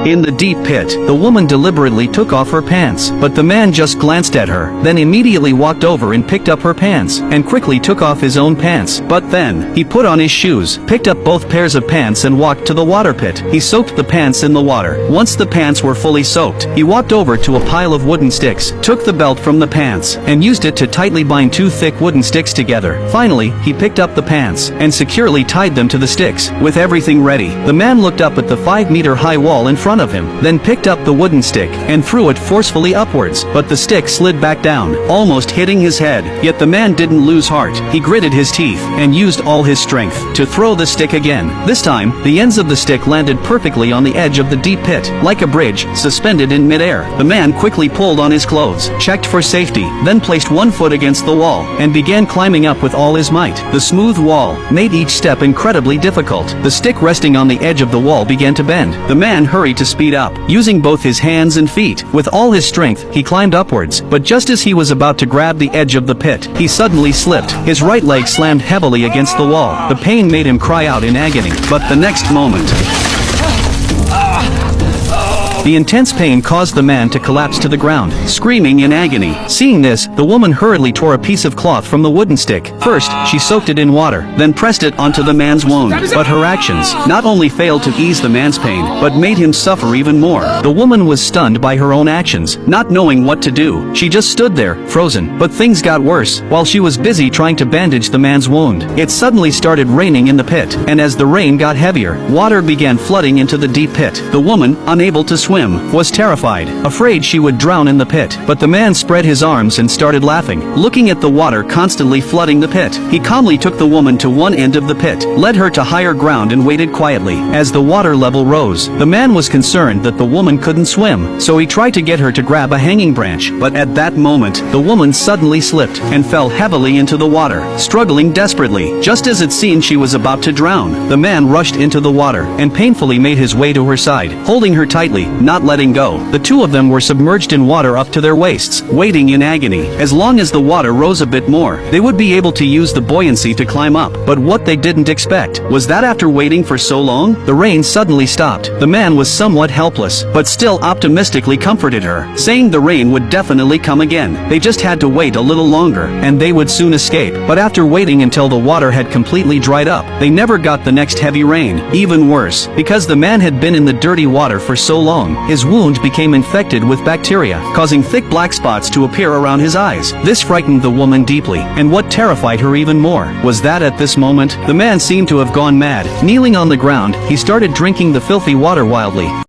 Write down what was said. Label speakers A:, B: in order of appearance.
A: In the deep pit, the woman deliberately took off her pants, but the man just glanced at her, then immediately walked over and picked up her pants, and quickly took off his own pants. But then, he put on his shoes, picked up both pairs of pants and walked to the water pit. He soaked the pants in the water. Once the pants were fully soaked, he walked over to a pile of wooden sticks, took the belt from the pants, and used it to tightly bind two thick wooden sticks together. Finally, he picked up the pants, and securely tied them to the sticks. With everything ready, the man looked up at the 5-meter-high wall in front of him, then picked up the wooden stick, and threw it forcefully upwards, but the stick slid back down, almost hitting his head. Yet the man didn't lose heart. He gritted his teeth, and used all his strength to throw the stick again. This time, the ends of the stick landed perfectly on the edge of the deep pit, like a bridge, suspended in midair. The man quickly pulled on his clothes, checked for safety, then placed one foot against the wall, and began climbing up with all his might. The smooth wall made each step incredibly difficult. The stick resting on the edge of the wall began to bend. The man hurried to speed up, using both his hands and feet. With all his strength, he climbed upwards, but just as he was about to grab the edge of the pit, he suddenly slipped. His right leg slammed heavily against the wall. The pain made him cry out in agony, but the next moment, the intense pain caused the man to collapse to the ground, screaming in agony. Seeing this, the woman hurriedly tore a piece of cloth from the wooden stick. First, she soaked it in water, then pressed it onto the man's wound. But her actions not only failed to ease the man's pain, but made him suffer even more. The woman was stunned by her own actions, not knowing what to do. She just stood there, frozen. But things got worse. While she was busy trying to bandage the man's wound, it suddenly started raining in the pit, and as the rain got heavier, water began flooding into the deep pit. The woman, unable to swim, was terrified, afraid she would drown in the pit. But the man spread his arms and started laughing, looking at the water constantly flooding the pit. He calmly took the woman to one end of the pit, led her to higher ground and waited quietly. As the water level rose, the man was concerned that the woman couldn't swim, so he tried to get her to grab a hanging branch. But at that moment, the woman suddenly slipped and fell heavily into the water, struggling desperately. Just as it seemed she was about to drown, the man rushed into the water and painfully made his way to her side, holding her tightly, not letting go. The two of them were submerged in water up to their waists, waiting in agony. As long as the water rose a bit more, they would be able to use the buoyancy to climb up. But what they didn't expect was that after waiting for so long, the rain suddenly stopped. The man was somewhat helpless, but still optimistically comforted her, saying the rain would definitely come again. They just had to wait a little longer, and they would soon escape. But after waiting until the water had completely dried up, they never got the next heavy rain. Even worse, because the man had been in the dirty water for so long, his wound became infected with bacteria, causing thick black spots to appear around his eyes. This frightened the woman deeply, and what terrified her even more was that at this moment, the man seemed to have gone mad. Kneeling on the ground, he started drinking the filthy water wildly.